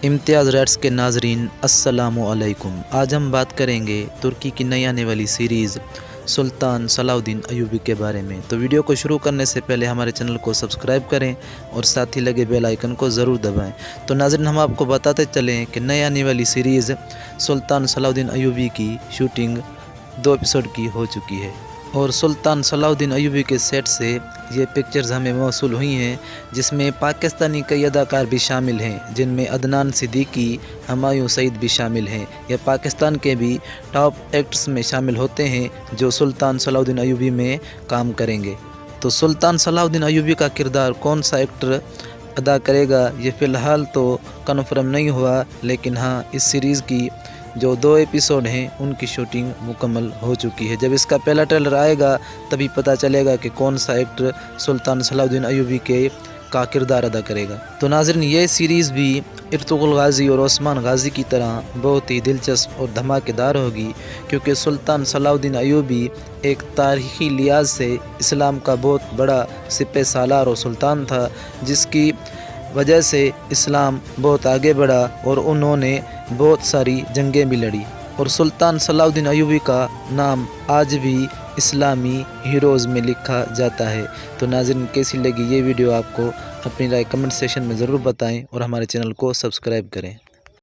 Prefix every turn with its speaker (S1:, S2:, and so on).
S1: इम्तियाज़ rights के नाजरीन अस्सलामु अलैकुम। आज हम बात करेंगे तुर्की की नई आने वाली सीरीज़ सुल्तान सलाहुद्दीन अय्यूबी के बारे में। तो वीडियो को शुरू करने से पहले हमारे चैनल को सब्सक्राइब करें और साथ ही लगे बेल आइकन को ज़रूर दबाएं। तो नाज़रीन, हम आपको बताते चलें कि नई आने वाली सीरीज़ सुल्तान सलाहुद्दीन अय्यूबी की शूटिंग 2 एपिसोड की हो चुकी है और सुल्तान सलाहुद्दीन अय्यूबी के सेट से ये पिक्चर्स हमें मौसूल हुई हैं, जिसमें पाकिस्तानी कई अदाकार भी शामिल हैं, जिनमें अदनान सिद्दीकी, हुमायूं सईद भी शामिल हैं। ये पाकिस्तान के भी टॉप एक्टर्स में शामिल होते हैं जो सुल्तान सलाहुद्दीन अय्यूबी में काम करेंगे। तो सुल्तान सलाहुद्दीन अय्यूबी का किरदार कौन सा एक्टर अदा करेगा ये फ़िलहाल तो कन्फर्म नहीं हुआ, लेकिन हाँ, इस सीरीज़ की जो 2 एपिसोड हैं उनकी शूटिंग मुकम्मल हो चुकी है। जब इसका पहला ट्रेलर आएगा तभी पता चलेगा कि कौन सा एक्टर सुल्तान सलाहुद्दीन अय्यूबी का किरदार अदा करेगा। तो नाज़रीन, ये सीरीज़ भी इर्तुगरुल गाज़ी और ओस्मान गाज़ी की तरह बहुत ही दिलचस्प और धमाकेदार होगी, क्योंकि सुल्तान सलाहुद्दीन अय्यूबी एक तारीख़ी लिहाज से इस्लाम का बहुत बड़ा सिपह सालार और सुल्तान था, जिसकी वजह से इस्लाम बहुत आगे बढ़ा और उन्होंने बहुत सारी जंगें भी लड़ी। और सुल्तान सलाहुद्दीन अय्यूबी का नाम आज भी इस्लामी हीरोज़ में लिखा जाता है। तो नाज़रीन, कैसी लगी ये वीडियो आपको अपनी राय कमेंट सेक्शन में ज़रूर बताएं और हमारे चैनल को सब्सक्राइब करें।